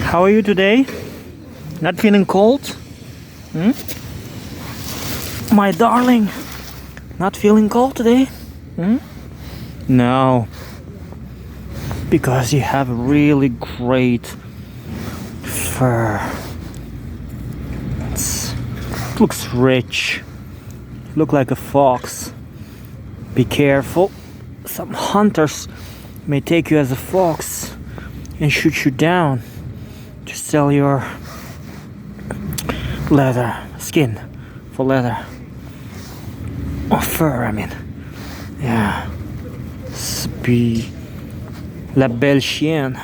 How are you today? Not feeling cold? Hmm? My darling, not feeling cold today? Hmm? No. Because you have a really great fur. It looks rich. Look like a fox. Be careful. Some hunters may take you as a fox and shoot you down to sell your leather, skin for leather. Or fur, I mean. Yeah. Be la belle chienne.